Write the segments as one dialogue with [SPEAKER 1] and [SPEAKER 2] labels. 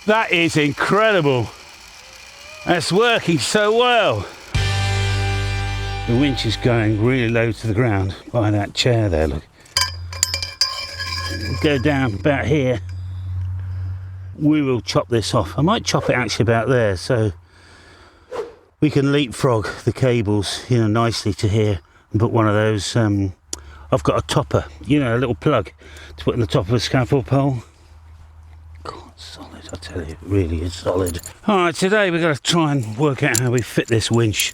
[SPEAKER 1] That is incredible. That's working so well. The winch is going really low to the ground by that chair there, look. We'll go down about here. We will chop this off. I might chop it actually about there so we can leapfrog the cables, you know, nicely to here and put one of those, I've got a topper, you know, a little plug to put in the top of a scaffold pole. God, solid, I tell you, it really is solid. All right, today we're going to try and work out how we fit this winch.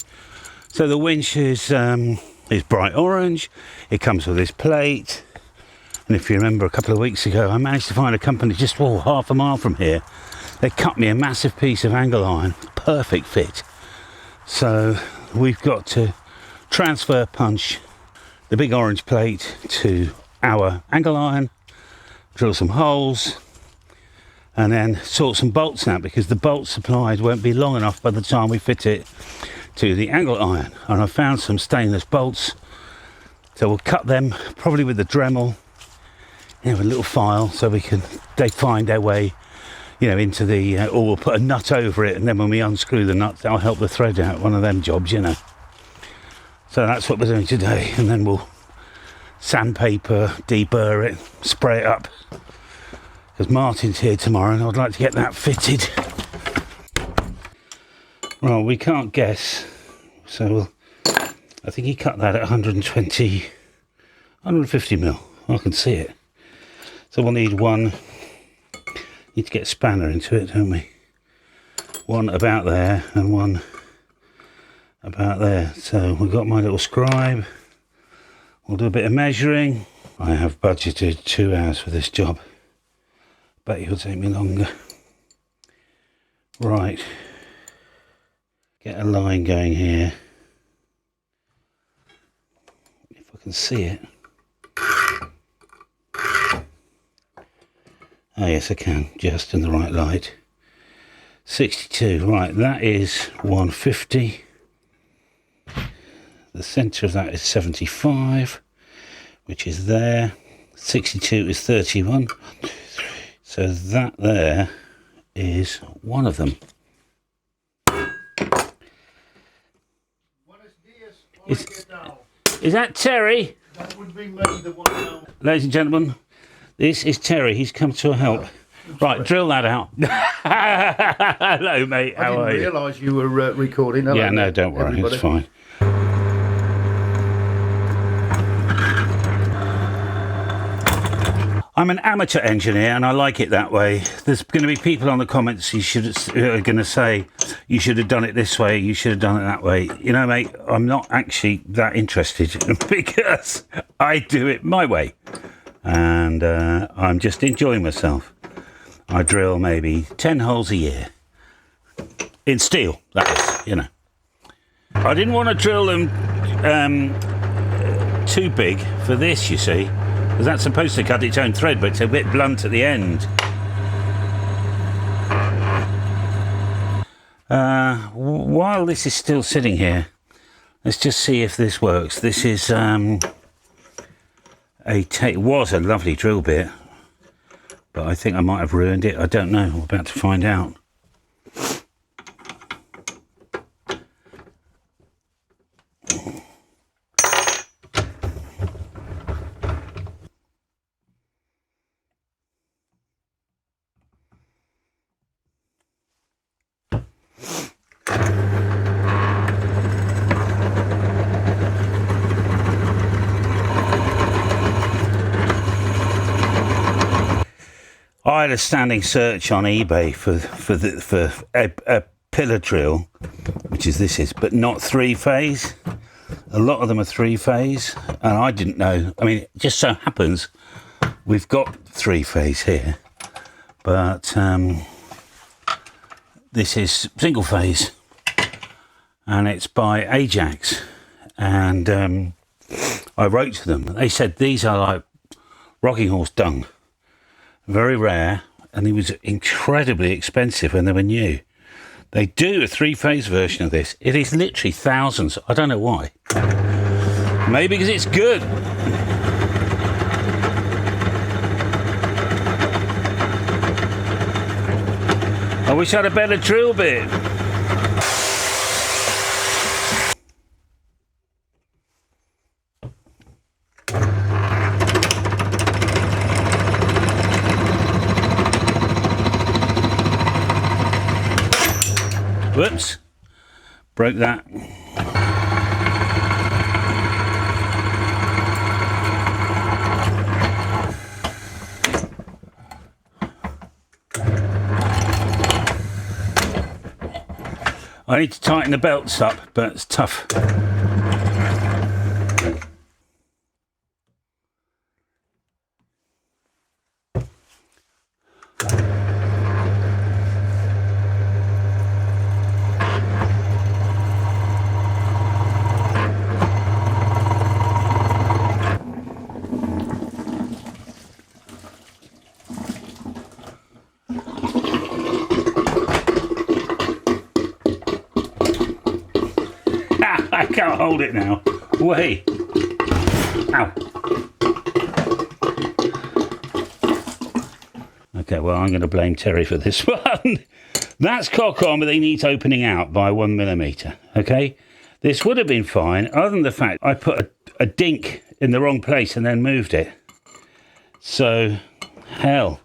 [SPEAKER 1] So the winch is bright orange. It comes with this plate. And if you remember a couple of weeks ago, I managed to find a company just half a mile from here. They cut me a massive piece of angle iron, perfect fit. So we've got to transfer punch the big orange plate to our angle iron, drill some holes, and then sort some bolts out because the bolt supplied won't be long enough by the time we fit it to the angle iron. And I found some stainless bolts, so we'll cut them probably with the Dremel, you know, a little file, so they find their way, you know, into the or we'll put a nut over it, and then when we unscrew the nut, that'll help the thread out. One of them jobs, you know. So that's what we're doing today, and then we'll sandpaper, deburr it, spray it up, because Martin's here tomorrow and I'd like to get that fitted. Well, we can't guess, so I think he cut that at 120, 150 mil. I can see it. So we'll need need to get a spanner into it, don't we? One about there and one about there. So we've got my little scribe. We'll do a bit of measuring. I have budgeted 2 hours for this job. Bet it'll take me longer. Right. Get a line going here. If I can see it. Oh yes, I can, just in the right light. 62, right, that is 150. The centre of that is 75, which is there. 62 is 31. So that there is one of them. Is that Terry?
[SPEAKER 2] That would be me, the one now.
[SPEAKER 1] Ladies and gentlemen, this is Terry. He's come to help. Right, drill that out. Hello, mate. How are you?
[SPEAKER 2] I didn't realise you were recording. Hello,
[SPEAKER 1] yeah, no, don't worry.
[SPEAKER 2] Everybody.
[SPEAKER 1] It's fine. I'm an amateur engineer and I like it that way. There's going to be people on the comments who are going to say, you should have done it this way, you should have done it that way. You know, mate, I'm not actually that interested because I do it my way. And I'm just enjoying myself. I drill maybe 10 holes a year. In steel, that is, you know. I didn't want to drill them too big for this, you see. Because that's supposed to cut its own thread, but it's a bit blunt at the end. While this is still sitting here, let's just see if this works. This is it was a lovely drill bit, but I think I might have ruined it. I don't know. We're about to find out. I had a standing search on eBay for a pillar drill, which is this, but not 3-phase. A lot of them are 3-phase, and I didn't know. I mean, it just so happens we've got 3-phase here, but this is single phase, and it's by Ajax. And I wrote to them. They said these are like rocking horse dung. Very rare, and it was incredibly expensive when they were new. They do a 3-phase version of this. It is literally thousands. I don't know why. Maybe because it's good. I wish I had a better drill bit. Whoops, broke that. I need to tighten the belts up, but it's tough. I can't hold it now. Wait. Ow. Okay, well, I'm going to blame Terry for this one. That's cock on, but they need opening out by 1mm. Okay? This would have been fine, other than the fact I put a dink in the wrong place and then moved it. So, hell.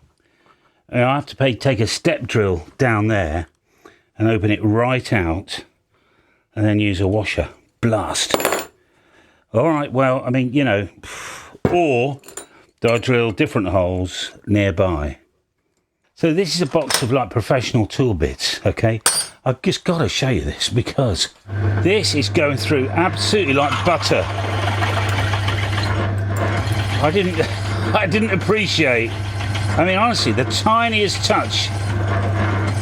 [SPEAKER 1] I have to take a step drill down there and open it right out and then use a washer. Blast. All right, well, I mean, you know, or do I drill different holes nearby? So this is a box of like professional tool bits, okay? I've just got to show you this because this is going through absolutely like butter. I didn't appreciate, I mean, honestly, the tiniest touch.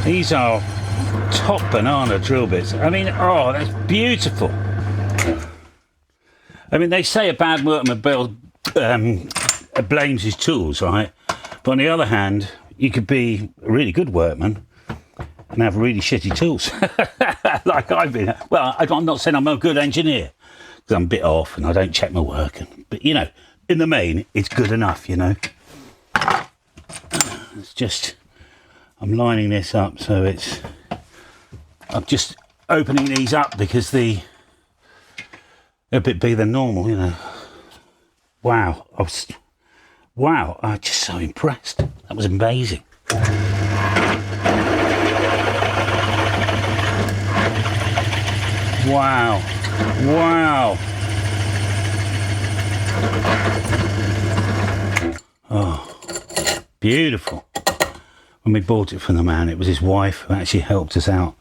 [SPEAKER 1] These are top banana drill bits. I mean, oh, that's beautiful. I mean, they say a bad workman blames his tools, right? But on the other hand, you could be a really good workman and have really shitty tools. Like I've been. Well, I'm not saying I'm a good engineer, because I'm a bit off and I don't check my work. But, you know, in the main, it's good enough, you know. It's just, I'm lining this up so it's, I'm just opening these up because they're a bit bigger than normal, you know. Wow, I'm just so impressed. That was amazing. Wow, wow. Oh, beautiful. When we bought it from the man, it was his wife who actually helped us out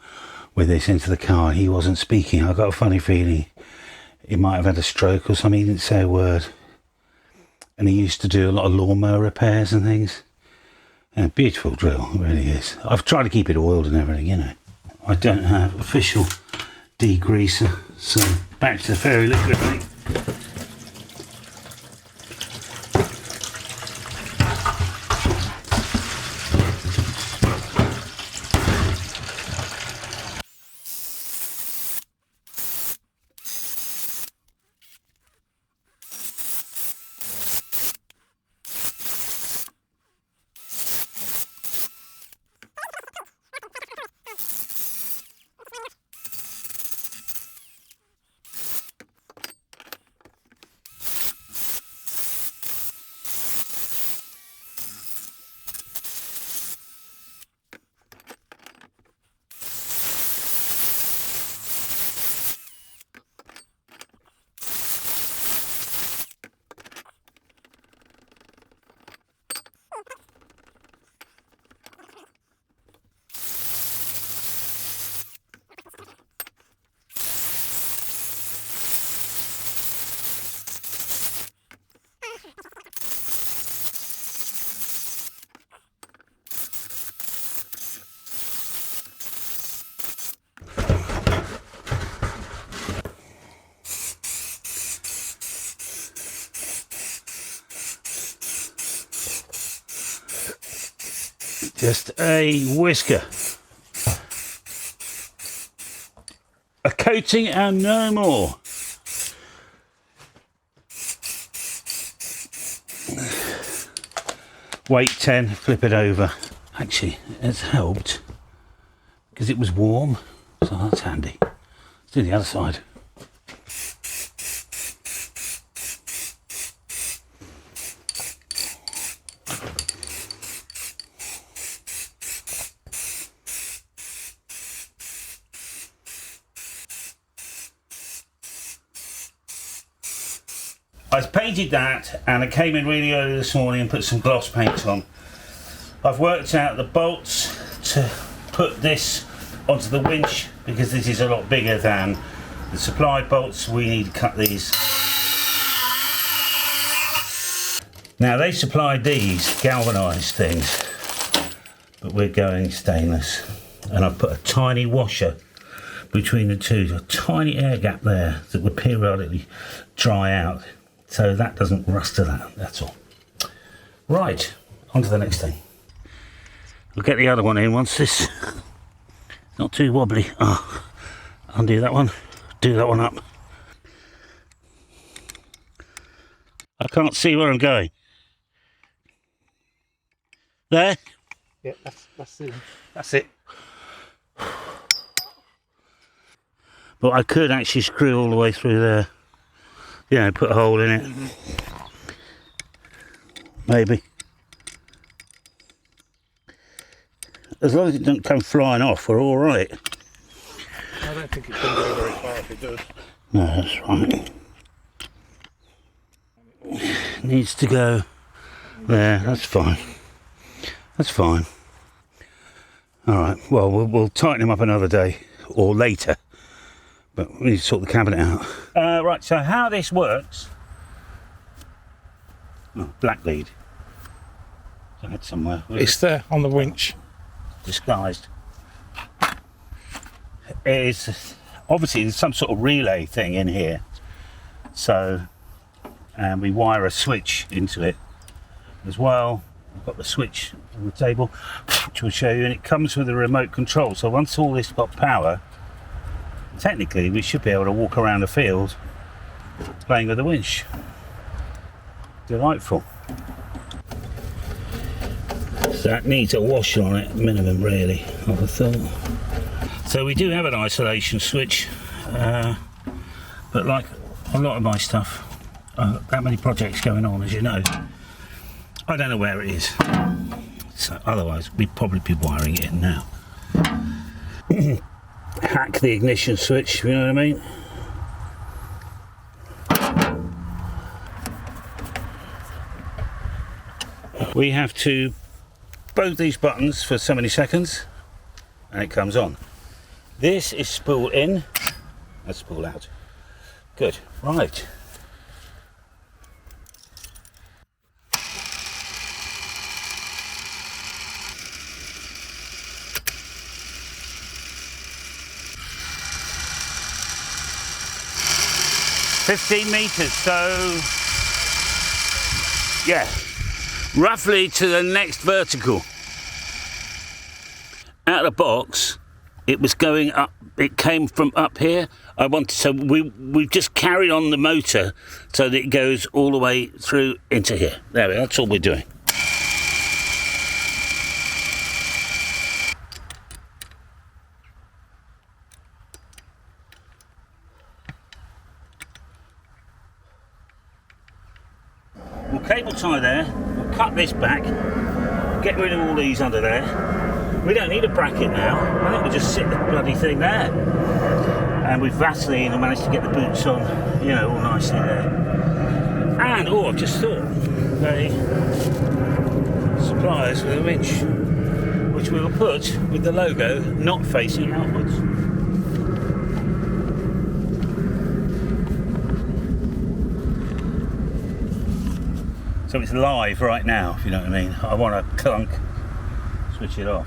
[SPEAKER 1] with this into the car. He wasn't speaking. I got a funny feeling he might have had a stroke or something. He didn't say a word. And he used to do a lot of lawnmower repairs and things. And beautiful drill, it really is. I've tried to keep it oiled and everything, you know. I don't have official degreaser, so back to the fairy liquid thing. Just a whisker. A coating and no more. Weight 10, flip it over. Actually, it's helped because it was warm, so that's handy. Let's do the other side. I painted that and I came in really early this morning and put some gloss paint on. I've worked out the bolts to put this onto the winch because this is a lot bigger than the supply bolts. We need to cut these. Now they supplied these galvanised things, but we're going stainless. And I've put a tiny washer between the two, a tiny air gap there that would periodically dry out. So that doesn't rust to that, that's all. Right, on to the next thing. We'll get the other one in once this is not too wobbly. Oh, undo that one, do that one up. I can't see where I'm going. There?
[SPEAKER 2] Yeah, that's it. That's it.
[SPEAKER 1] But I could actually screw all the way through there. You know, put a hole in it. Maybe. As long as it doesn't come flying off, we're all right.
[SPEAKER 2] I don't think it's going to go very far if it does.
[SPEAKER 1] No, that's right. Needs to go there, that's fine. That's fine. Alright, well, we'll tighten him up another day, or later. But we need to sort the cabinet out. Right, so how this works... Oh, black lead. I had somewhere.
[SPEAKER 2] It's there on the winch.
[SPEAKER 1] Disguised. Is obviously there's some sort of relay thing in here. So, and we wire a switch into it as well. We've got the switch on the table, which we'll show you, and it comes with a remote control. So once all this got power, technically we should be able to walk around the field playing with the winch. Delightful. So that needs a washer on it, minimum really, I would have thought. So we do have an isolation switch, but like a lot of my stuff, that many projects going on, as you know, I don't know where it is. So otherwise we'd probably be wiring it in now. Hack the ignition switch, you know what I mean? We have to both these buttons for so many seconds and it comes on. This is spool in, that's spool out. Good, right. $15 meters, so yeah, roughly to the next vertical. Out of the box, it was going up, it came from up here. So we've just carried on the motor so that it goes all the way through into here. There we go, that's all we're doing. We'll cable tie there, we'll cut this back, get rid of all these under there. We don't need a bracket now, I think we'll just sit the bloody thing there. And with Vaseline I managed to get the boots on, you know, all nicely there. And, oh, I've just thought, the suppliers for the winch, which we will put with the logo not facing outwards. So it's live right now, if you know what I mean. I want to clunk, switch it off.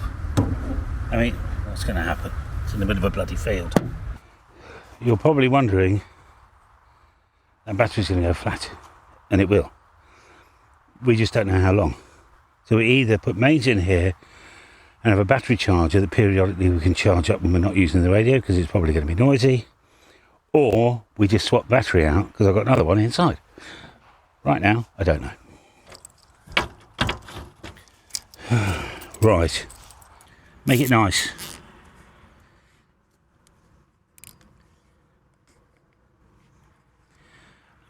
[SPEAKER 1] I mean, what's going to happen? It's in the middle of a bloody field. You're probably wondering, that battery's going to go flat, and it will. We just don't know how long. So we either put mains in here and have a battery charger that periodically we can charge up when we're not using the radio because it's probably going to be noisy, or we just swap battery out because I've got another one inside. Right now, I don't know. Right, make it nice.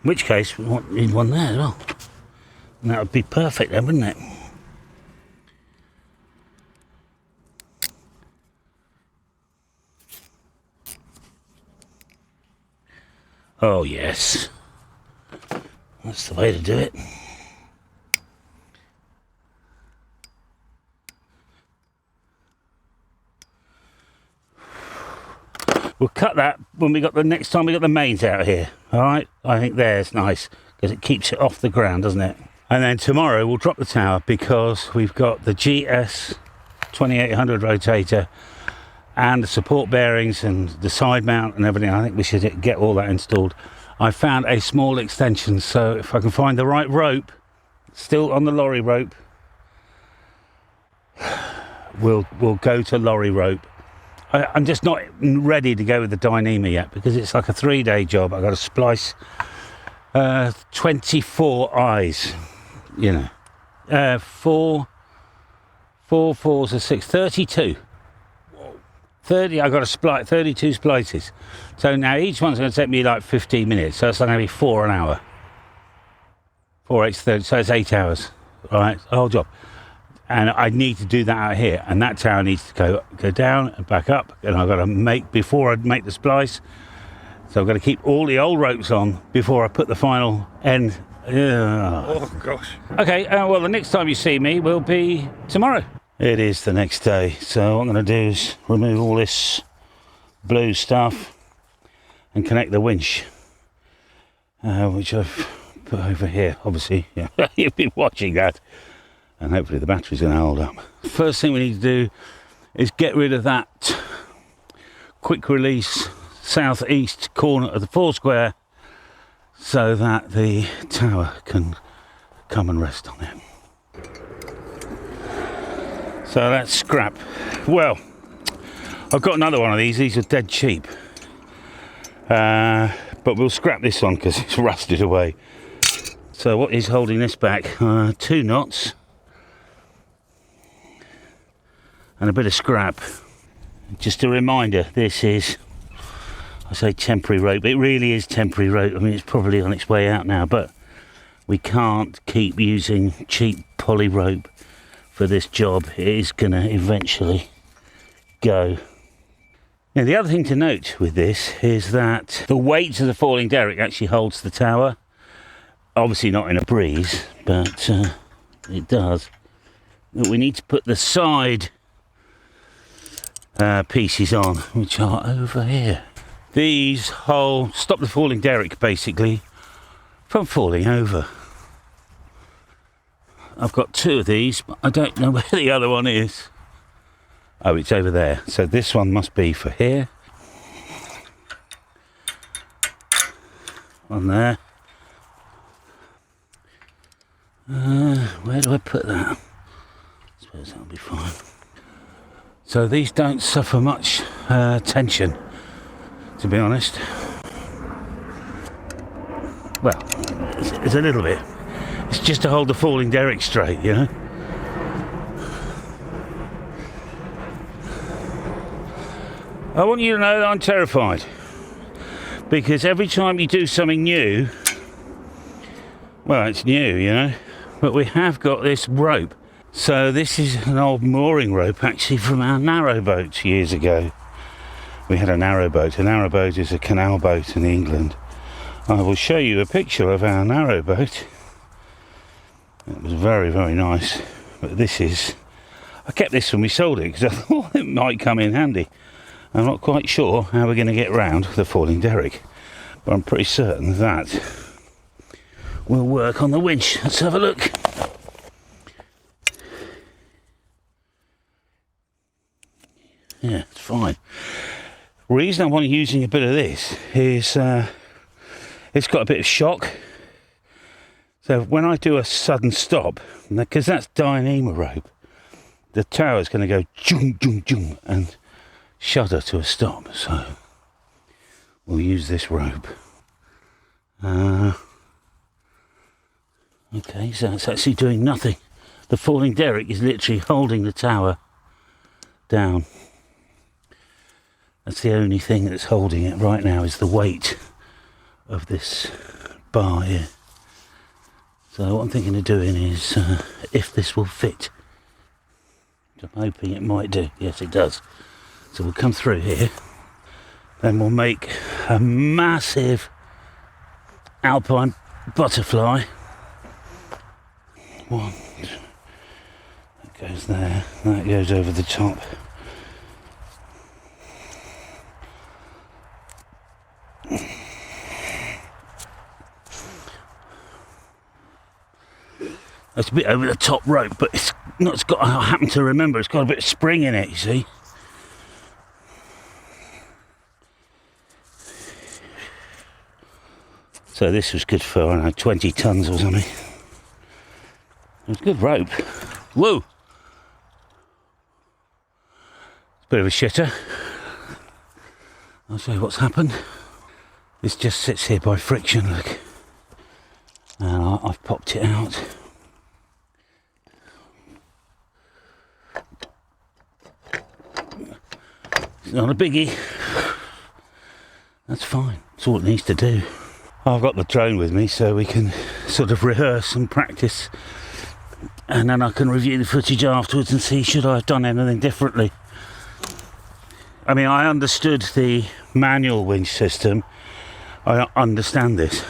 [SPEAKER 1] In which case, we need one there as well. And that would be perfect then, wouldn't it? Oh yes, that's the way to do it. We'll cut that when next time we got the mains out here. All right, I think there's nice because it keeps it off the ground, doesn't it? And then tomorrow we'll drop the tower because we've got the GS 2800 rotator and the support bearings and the side mount and everything. I think we should get all that installed. I found a small extension, so if I can find the right rope, still on the lorry rope, we'll go to lorry rope. I'm just not ready to go with the Dyneema yet because it's like a 3-day job. I've got to splice 24 eyes, you know, 4 fours are 6, 32. 30, I've got to splice 32 splices. So now each one's going to take me like 15 minutes. So it's going to be 4 an hour. 4, 8, 30, so it's 8 hours. All right, the whole job. And I need to do that out here. And that tower needs to go down and back up. And I've got to make, before I make the splice. So I've got to keep all the old ropes on before I put the final end.
[SPEAKER 2] Oh gosh.
[SPEAKER 1] Okay, well the next time you see me will be tomorrow. It is the next day, so what I'm going to do is remove all this blue stuff and connect the winch, which I've put over here, obviously. Yeah. You've been watching that, and hopefully the battery's going to hold up. First thing we need to do is get rid of that quick release southeast corner of the Foursquare so that the tower can come and rest on it. So that's scrap. Well, I've got another one of these. These are dead cheap. But we'll scrap this one because it's rusted away. So what is holding this back? 2 knots. And a bit of scrap. Just a reminder, this is, I say temporary rope. It really is temporary rope. I mean, it's probably on its way out now, but we can't keep using cheap poly rope for this job. It is going to eventually go. Now the other thing to note with this is that the weight of the falling-derrick actually holds the tower. Obviously not in a breeze, but it does. But we need to put the side pieces on, which are over here. These stop the falling-derrick basically from falling over. I've got 2 of these, but I don't know where the other one is. Oh, it's over there. So this one must be for here. On there. Where do I put that? I suppose that'll be fine. So these don't suffer much tension, to be honest. Well, it's a little bit. It's just to hold the falling-derrick straight, you know. I want you to know that I'm terrified. Because every time you do something new, well, it's new, you know, but we have got this rope. So this is an old mooring rope, actually, from our narrowboat years ago. We had a narrowboat. A narrowboat is a canal boat in England. I will show you a picture of our narrowboat. It was very, very nice. But this is... I kept this when we sold it because I thought it might come in handy. I'm not quite sure how we're going to get round the falling-derrick, but I'm pretty certain that will work on the winch. Let's have a look. Yeah, it's fine. The reason I want using a bit of this is it's got a bit of shock. So when I do a sudden stop, because that's Dyneema rope, the tower's going to go jung, jung, jung, and shudder to a stop. So we'll use this rope. Okay, so it's actually doing nothing. The falling-derrick is literally holding the tower down. That's the only thing that's holding it right now, is the weight of this bar here. So what I'm thinking of doing is, if this will fit, which I'm hoping it might do. Yes, it does. So we'll come through here, then we'll make a massive alpine butterfly. One, that goes there, that goes over the top. It's a bit over the top rope, but it's not. It's got. I happen to remember it's got a bit of spring in it. You see. So this was good for, I don't know, 20 tons or something. It was a good rope. Whoa! It's a bit of a shitter. I'll show you what's happened. This just sits here by friction, look. And I've popped it out. It's not a biggie. That's fine. That's all it needs to do. I've got the drone with me so we can sort of rehearse and practice, and then I can review the footage afterwards and see should I have done anything differently. I mean, I understood the manual winch system. I understand this.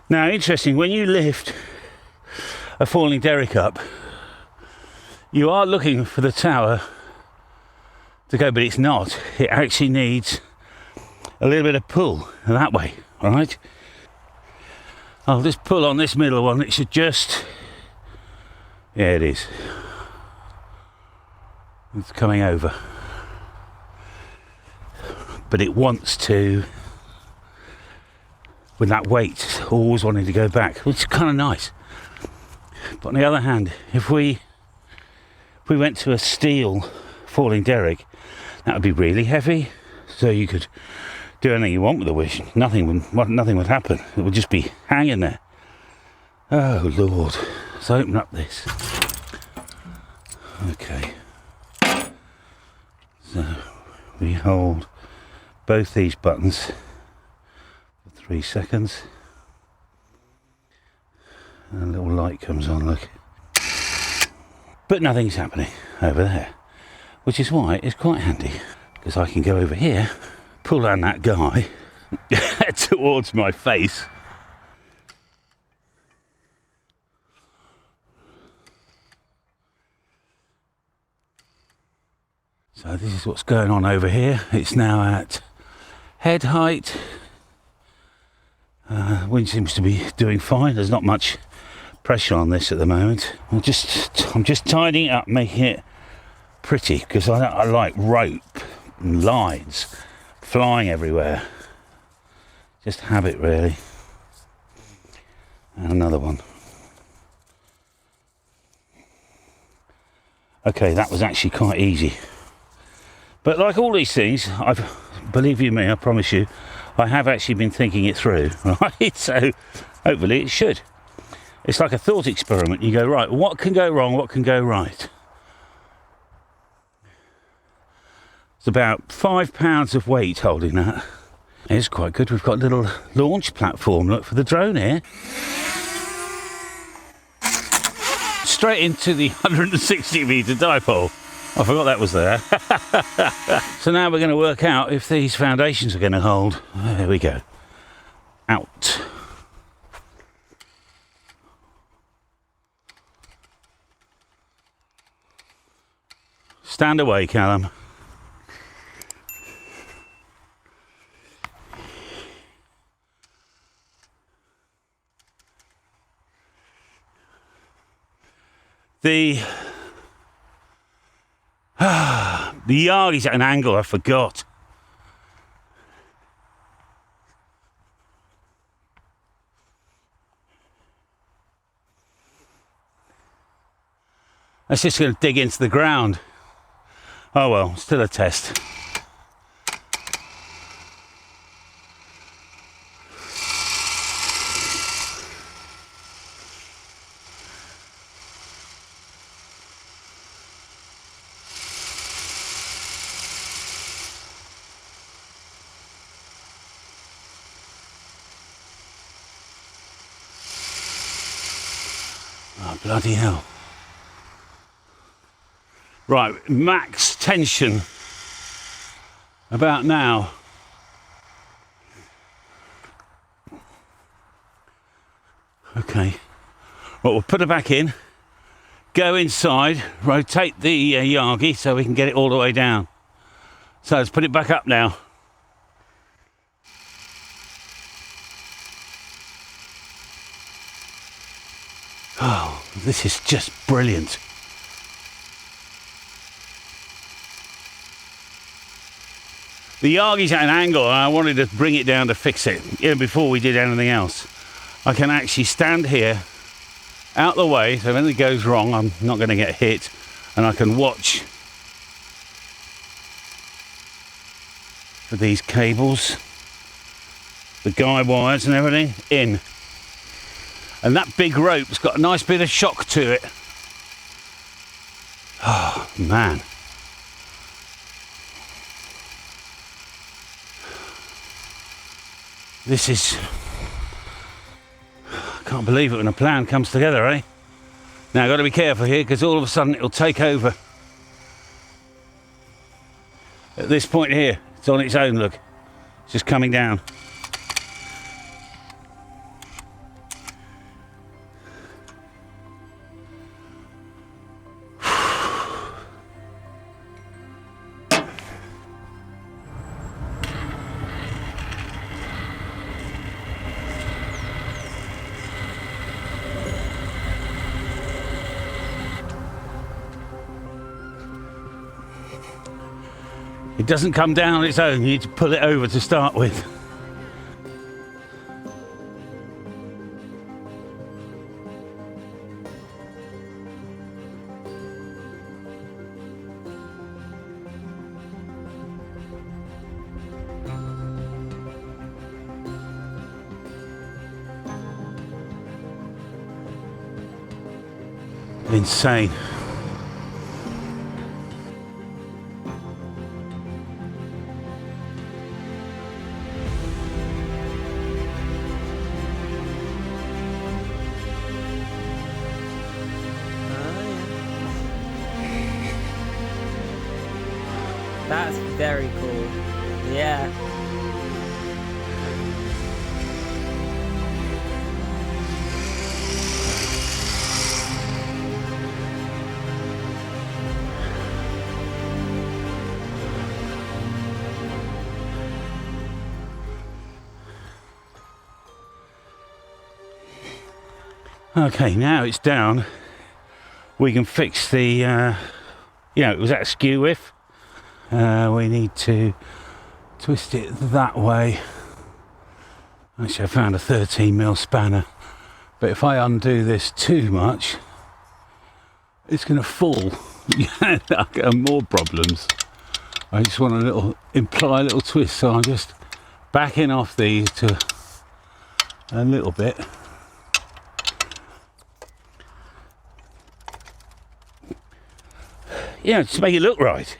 [SPEAKER 1] Now, interesting, when you lift a falling derrick up, you are looking for the tower to go, but it's not. It actually needs a little bit of pull that way. Right, I'll just pull on this middle one. It should just, yeah, it is. It's coming over, but it wants to, with that weight, always wanting to go back, which is kind of nice. But on the other hand, if we went to a steel falling derrick, that would be really heavy. So you could do anything you want with the wish. Nothing would happen. It would just be hanging there. Oh Lord. Let's open up this. Okay. So we hold both these buttons for 3 seconds. And a little light comes on, look. But nothing's happening over there. Which is why it's quite handy. Because I can go over here, pull on that guy towards my face. So this is what's going on over here. It's now at head height. Wind seems to be doing fine. There's not much pressure on this at the moment. I'm just tidying it up, making it pretty, because I like rope and lines flying everywhere. Just habit, really. And another one. Okay, that was actually quite easy. But like all these things, believe you me, I promise you, I have actually been thinking it through, right? So hopefully it should. It's like a thought experiment. You go, right, what can go wrong, what can go right? It's about 5 pounds of weight holding that. It's quite good. We've got a little launch platform, look, for the drone here. Straight into the 160 metre dipole. I forgot that was there. So now we're going to work out if these foundations are going to hold. There we go. Out. Stand away, Callum. The yard is at an angle, I forgot. That's just going to dig into the ground. Oh well, still a test. Bloody hell. Right, max tension about now. Okay, well, we'll put her back in, go inside, rotate the Yagi so we can get it all the way down. So let's put it back up now. Oh, this is just brilliant. The Yagi's at an angle and I wanted to bring it down to fix it, before we did anything else. I can actually stand here, out the way, so if anything goes wrong, I'm not going to get hit, and I can watch for these cables, the guide wires and everything, in. And that big rope's got a nice bit of shock to it. Oh, man. This is... I can't believe it when a plan comes together, eh? Now, I've got to be careful here, because all of a sudden it'll take over. At this point here, it's on its own, look. It's just coming down. It doesn't come down on its own, you need to pull it over to start with. Insane.
[SPEAKER 3] That's very cool. Yeah.
[SPEAKER 1] Okay, now it's down. We can fix the, it was at a skew width. We need to twist it that way. Actually, I found a 13mm spanner, but if I undo this too much, it's going to fall. Yeah, I'll get more problems. I just want imply a little twist, so I'm just backing off these to a little bit. To make it look right.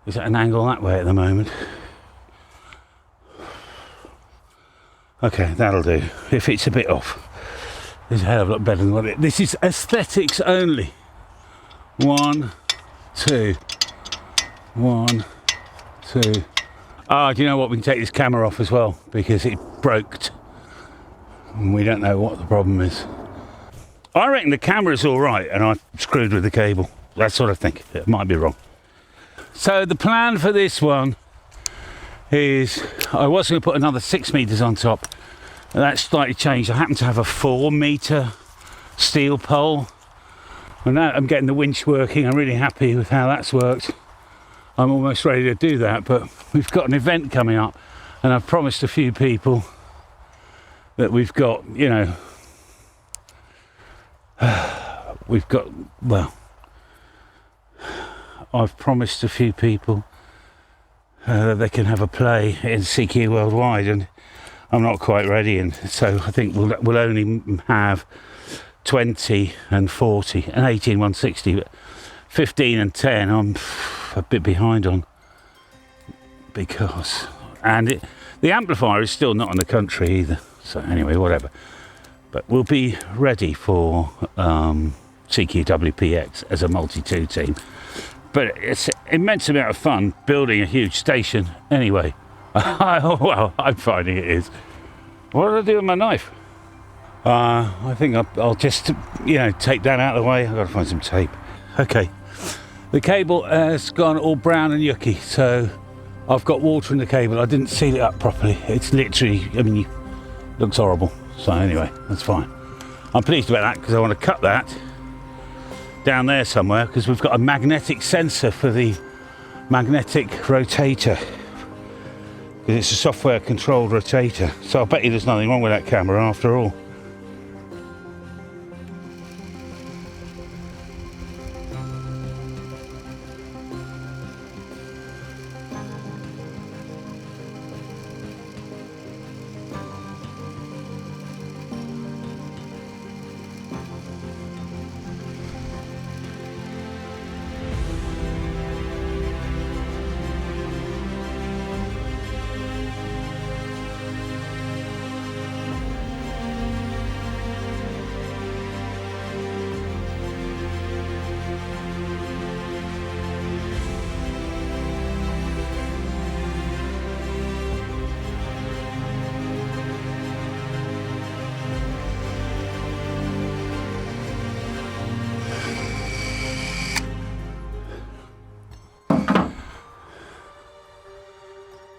[SPEAKER 1] It's at an angle that way at the moment. Okay, that'll do. If it's a bit off, it's a hell of a lot better than what it is. This is aesthetics only. 1, 2. 1, 2. Do you know what? We can take this camera off as well because it broke. And we don't know what the problem is. I reckon the camera's all right and I screwed with the cable. That's what I think. It might be wrong. So the plan for this one is I was going to put another 6 meters on top. And that's slightly changed. I happen to have a 4 meter steel pole. And now I'm getting the winch working. I'm really happy with how that's worked. I'm almost ready to do that, but we've got an event coming up and I've promised a few people that we've got, I've promised a few people that they can have a play in CQ Worldwide, and I'm not quite ready, and so I think we'll only have 20 and 40 and 18 160, but 15 and 10 I'm a bit behind on because the amplifier is still not in the country either. So anyway, whatever. But we'll be ready for CQWPX as a multi-2 team. But it's an immense amount of fun building a huge station anyway. Well, I'm finding it is. What did I do with my knife? I think I'll just, take that out of the way. I've got to find some tape. Okay, the cable has gone all brown and yucky, so I've got water in the cable. I didn't seal it up properly. It's literally, looks horrible. So anyway, that's fine. I'm pleased about that because I want to cut that down there somewhere because we've got a magnetic sensor for the magnetic rotator. It's a software controlled rotator. So I bet you there's nothing wrong with that camera after all.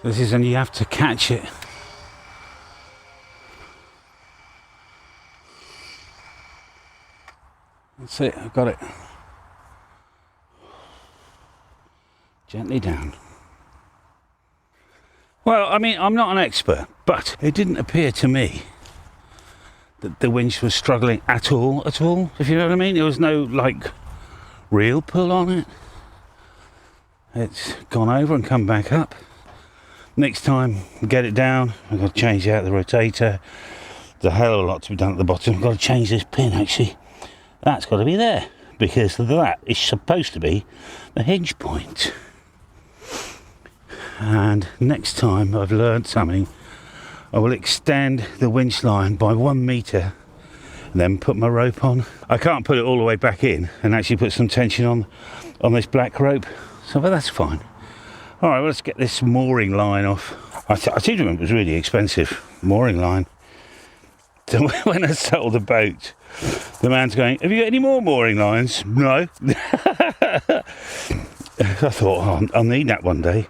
[SPEAKER 1] This is, and you have to catch it. That's it, I've got it. Gently down. Well, I'm not an expert, but it didn't appear to me that the winch was struggling at all, if you know what I mean. There was no, real pull on it. It's gone over and come back up. Next time we get it down, I've got to change out the rotator. There's a hell of a lot to be done at the bottom. I've got to change this pin actually. That's got to be there because that is supposed to be the hinge point. And next time I've learned something, I will extend the winch line by 1 meter and then put my rope on. I can't put it all the way back in and actually put some tension on this black rope, so but that's fine. All right, well, let's get this mooring line off. I seem to remember it was really expensive, mooring line. So when I sold the boat, the man's going, have you got any more mooring lines? No. I thought, I'll need that one day.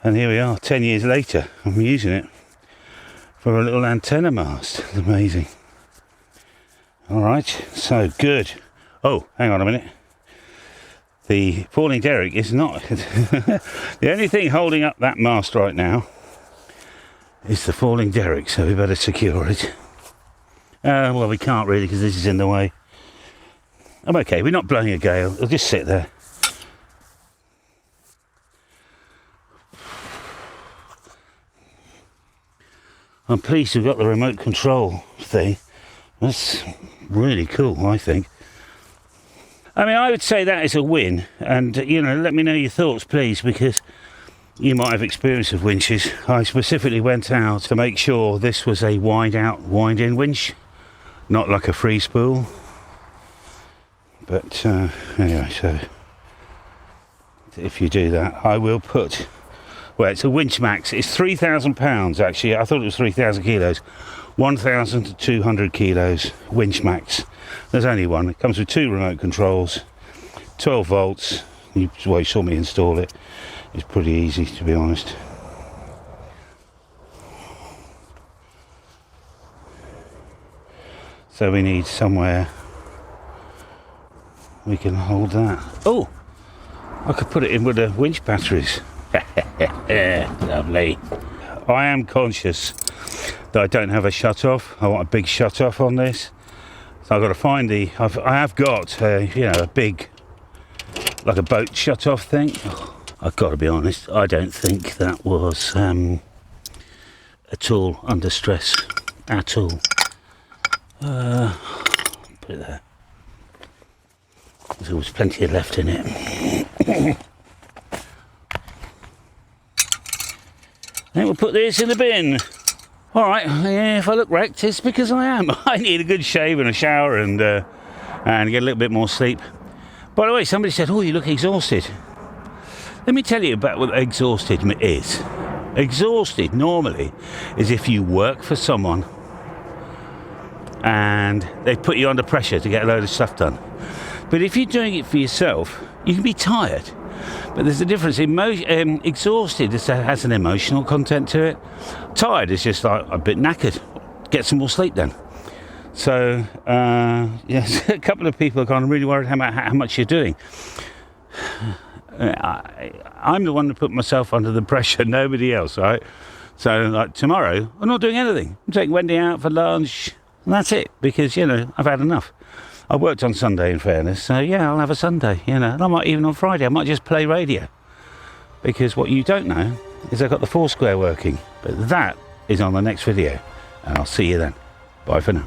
[SPEAKER 1] And here we are, 10 years later, I'm using it for a little antenna mast. It's amazing. All right, so good. Oh, hang on a minute. The falling-derrick is not... the only thing holding up that mast right now is the falling-derrick, so we better secure it. Well, we can't really because this is in the way. I'm okay, we're not blowing a gale. It'll just sit there. I'm pleased we've got the remote control thing. That's really cool, I think. I would say that is a win, and let me know your thoughts please, because you might have experience of winches. I specifically went out to make sure this was a wind out, wind in winch, not like a free spool. But anyway, so if you do that, I will put, well, it's a Winchmax. It's £3,000 actually. I thought it was 3,000 kilos. 1,200 kilos Winchmax. There's only one. It comes with 2 remote controls, 12 volts. You saw me install it. It's pretty easy, to be honest. So we need somewhere we can hold that. Oh, I could put it in with the winch batteries. Lovely. I am conscious that I don't have a shut off. I want a big shut off on this. So I've got to find I have got a big, like a boat shut off thing. Oh, I've got to be honest, I don't think that was at all under stress at all. Put it there. There's always plenty left in it. Then we'll put this in the bin. All right, yeah, if I look wrecked, it's because I am. I need a good shave and a shower and get a little bit more sleep. By the way, somebody said, oh, you look exhausted. Let me tell you about what exhausted is. Exhausted normally is if you work for someone and they put you under pressure to get a load of stuff done. But if you're doing it for yourself, you can be tired. But there's a difference. Exhausted has an emotional content to it. Tired is just like a bit knackered. Get some more sleep then. So, yes, a couple of people are kind of really worried about how much you're doing. I'm the one that put myself under the pressure, nobody else, right? So, like tomorrow, I'm not doing anything. I'm taking Wendy out for lunch, and that's it, because, you know, I've had enough. I worked on Sunday, in fairness, so yeah, I'll have a Sunday, you know, and I might even on Friday, I might just play radio. Because what you don't know is I've got the Foursquare working, but that is on the next video, and I'll see you then. Bye for now.